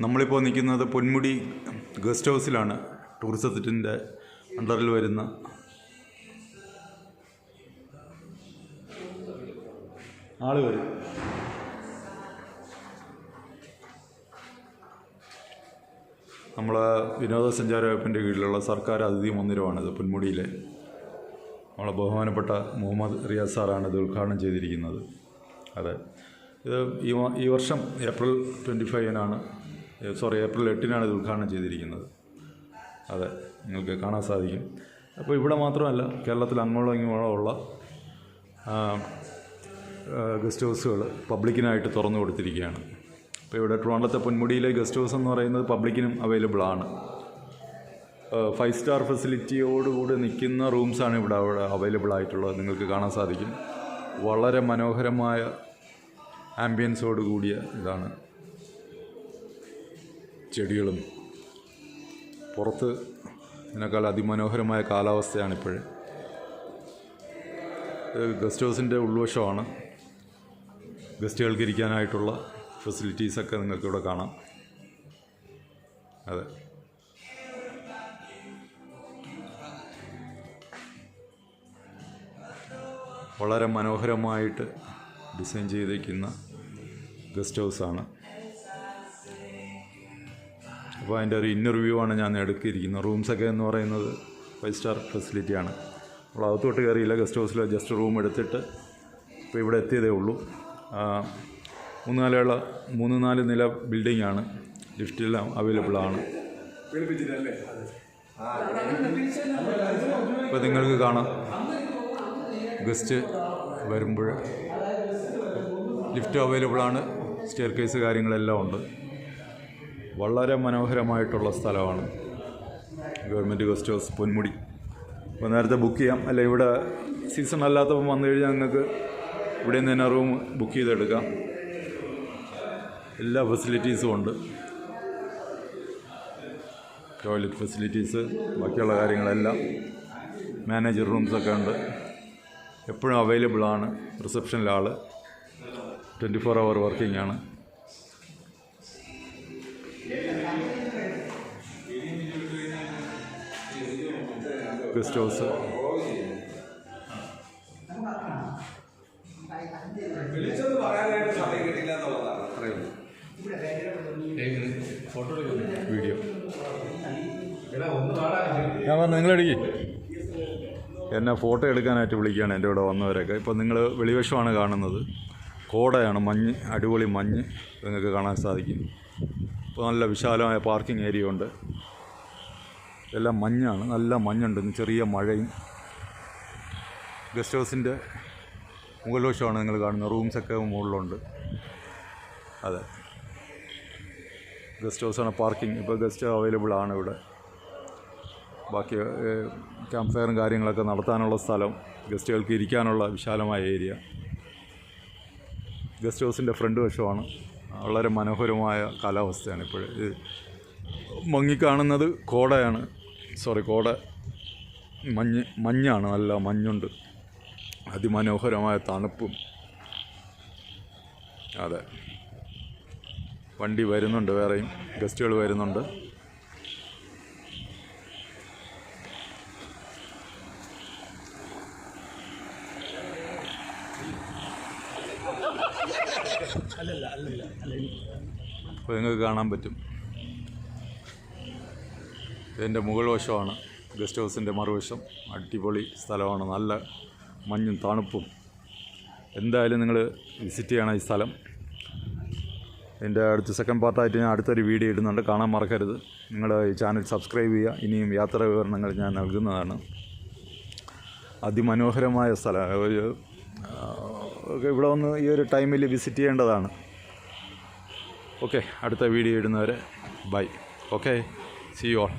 നമ്മളിപ്പോൾ നിൽക്കുന്നത് പൊന്മുടി ഗസ്റ്റ് ഹൗസിലാണ്. ടൂറിസത്തിൻ്റെ അണ്ടറിൽ വരുന്ന ആൾ വരും. നമ്മളെ വിനോദസഞ്ചാര വകുപ്പിൻ്റെ കീഴിലുള്ള സർക്കാർ അതിഥി മന്ദിരമാണിത്. പൊന്മുടിയിലെ നമ്മളെ ബഹുമാനപ്പെട്ട മുഹമ്മദ് റിയാസ് സാറാണ് ഇത് ഉദ്ഘാടനം ചെയ്തിരിക്കുന്നത്. അതെ, ഇത് ഈ വർഷം ഏപ്രിൽ 8-നാണ് ഇത് ഉദ്ഘാടനം ചെയ്തിരിക്കുന്നത്. അതെ, നിങ്ങൾക്ക് കാണാൻ സാധിക്കും. അപ്പോൾ ഇവിടെ മാത്രമല്ല, കേരളത്തിൽ അങ്ങോളം ഇങ്ങോളം ഉള്ള ഗസ്റ്റ് ഹൗസുകൾ പബ്ലിക്കിനായിട്ട് തുറന്നു കൊടുത്തിരിക്കുകയാണ്. അപ്പോൾ ഇവിടെ ട്രിവാൻഡ്രത്തെ പൊന്മുടിയിലെ ഗസ്റ്റ് ഹൗസ് എന്ന് പറയുന്നത് പബ്ലിക്കിനും അവൈലബിൾ ആണ്. 5 സ്റ്റാർ ഫെസിലിറ്റിയോടുകൂടി നിൽക്കുന്ന റൂംസാണ് ഇവിടെ അവൈലബിൾ ആയിട്ടുള്ളത്. നിങ്ങൾക്ക് കാണാൻ സാധിക്കും. വളരെ മനോഹരമായ ആംബിയൻസോട് കൂടിയ ഇതാണ്. ചെടികളും പുറത്ത് ഇതിനേക്കാൾ അതിമനോഹരമായ കാലാവസ്ഥയാണിപ്പോൾ. ഗസ്റ്റ് ഹൗസിൻ്റെ ഉൾവശമാണ്. ഗസ്റ്റുകൾക്ക് ഇരിക്കാനായിട്ടുള്ള ഫെസിലിറ്റീസൊക്കെ നിങ്ങൾക്കിവിടെ കാണാം. അതെ, വളരെ മനോഹരമായിട്ട് ഡിസൈൻ ചെയ്തിരിക്കുന്ന ഗസ്റ്റ് ഹൗസാണ്. അപ്പോൾ അതിൻ്റെ ഒരു ഇന്നർ വ്യൂ ആണ് ഞാൻ എടുക്കിയിരിക്കുന്നത്. റൂംസൊക്കെ എന്ന് പറയുന്നത് 5 സ്റ്റാർ ഫെസിലിറ്റിയാണ്. നമ്മൾ അകത്തോട്ട് കയറിയില്ല. ഗസ്റ്റ് ഹൗസിൽ ജസ്റ്റ് റൂം എടുത്തിട്ട് ഇപ്പോൾ ഇവിടെ എത്തിയതേ ഉള്ളൂ. 3-4 നില ബിൽഡിംഗാണ്. ലിഫ്റ്റെല്ലാം അവൈലബിൾ ആണ്. ഇപ്പോൾ നിങ്ങൾക്ക് കാണാം, ഗസ്റ്റ് വരുമ്പോൾ ലിഫ്റ്റ് അവൈലബിളാണ്. സ്റ്റെയർ കേസ് കാര്യങ്ങളെല്ലാം ഉണ്ട്. വളരെ മനോഹരമായിട്ടുള്ള സ്ഥലമാണ് ഗവൺമെൻറ് ഗസ്റ്റ് ഹൗസ് പൊന്മുടി. അപ്പോൾ നേരത്തെ ബുക്ക് ചെയ്യാം. അല്ല, ഇവിടെ സീസൺ അല്ലാത്തപ്പോൾ വന്നു കഴിഞ്ഞാൽ നിങ്ങൾക്ക് ഇവിടെ നിന്ന് തന്നെ റൂം ബുക്ക് ചെയ്തെടുക്കാം. എല്ലാ ഫെസിലിറ്റീസും ഉണ്ട്. ടോയ്ലറ്റ് ഫെസിലിറ്റീസ്, ബാക്കിയുള്ള കാര്യങ്ങളെല്ലാം, മാനേജർ റൂംസൊക്കെ ഉണ്ട്. എപ്പോഴും അവൈലബിളാണ്. റിസപ്ഷനിലെ ആൾ 24 hour വർക്കിംഗ് ആണ്. ഗസ്റ്റ് ഹൗസ് വീഡിയോ ഞാൻ പറഞ്ഞു, നിങ്ങളെടുക്കി എന്നെ ഫോട്ടോ എടുക്കാനായിട്ട് വിളിക്കുകയാണ് എൻ്റെ ഇവിടെ വന്നവരൊക്കെ. ഇപ്പോൾ നിങ്ങൾ വെളിവശമാണ് കാണുന്നത്. കോടയാണ്, മഞ്ഞ്, അടിപൊളി മഞ്ഞ് നിങ്ങൾക്ക് കാണാൻ സാധിക്കും. ഇപ്പോൾ നല്ല വിശാലമായ പാർക്കിംഗ് ഏരിയ ഉണ്ട്. എല്ലാം മഞ്ഞാണ്, നല്ല മഞ്ഞുണ്ട്, ചെറിയ മഴയും. ഗസ്റ്റ് ഹൗസിൻ്റെ മുകൾ വശമാണ് നിങ്ങൾ കാണുന്നത്. റൂംസൊക്കെ മുകളിലുണ്ട്. അതെ, ഗസ്റ്റ് ഹൗസാണ്. പാർക്കിംഗ് ഇപ്പോൾ ഗസ്റ്റ് അവൈലബിൾ ആണ് ഇവിടെ. ബാക്കി ക്യാമ്പ് ഫയറും കാര്യങ്ങളൊക്കെ നടത്താനുള്ള സ്ഥലം, ഗസ്റ്റുകൾക്ക് ഇരിക്കാനുള്ള വിശാലമായ ഏരിയ. ഗസ്റ്റ് ഹൗസിൻ്റെ ഫ്രണ്ട് വശമാണ്. വളരെ മനോഹരമായ കാലാവസ്ഥയാണ് ഇപ്പോൾ. മങ്ങിക്കാണുന്നത് കോടയാണ്. മഞ്ഞാണ്, നല്ല മഞ്ഞുണ്ട്. അതിമനോഹരമായ തണുപ്പും. അതെ, വണ്ടി വരുന്നുണ്ട്, വേറെയും ഗസ്റ്റുകൾ വരുന്നുണ്ട്. അപ്പോൾ നിങ്ങൾക്ക് കാണാൻ പറ്റും. ഇതിൻ്റെ മുകൾ വശമാണ് ഗസ്റ്റ് ഹൗസിൻ്റെ മറുവശം. അടിപൊളി സ്ഥലമാണ്, നല്ല മഞ്ഞും തണുപ്പും. എന്തായാലും നിങ്ങൾ വിസിറ്റ് ചെയ്യണം ഈ സ്ഥലം. എൻ്റെ അടുത്ത സെക്കൻഡ് പാർട്ടായിട്ട് ഞാൻ അടുത്തൊരു വീഡിയോ ഇടുന്നുണ്ട്, കാണാൻ മറക്കരുത്. നിങ്ങൾ ഈ ചാനൽ സബ്സ്ക്രൈബ് ചെയ്യുക. ഇനിയും യാത്രാ വിവരണങ്ങൾ ഞാൻ നൽകുന്നതാണ്. അതിമനോഹരമായ സ്ഥലമാണ്. ഇവിടെ വന്ന് ഈ ഒരു ടൈമിൽ വിസിറ്റ് ചെയ്യേണ്ടതാണ്. ഓക്കെ, അടുത്ത വീഡിയോ ഇടുന്നവരെ bye. Okay, see you all.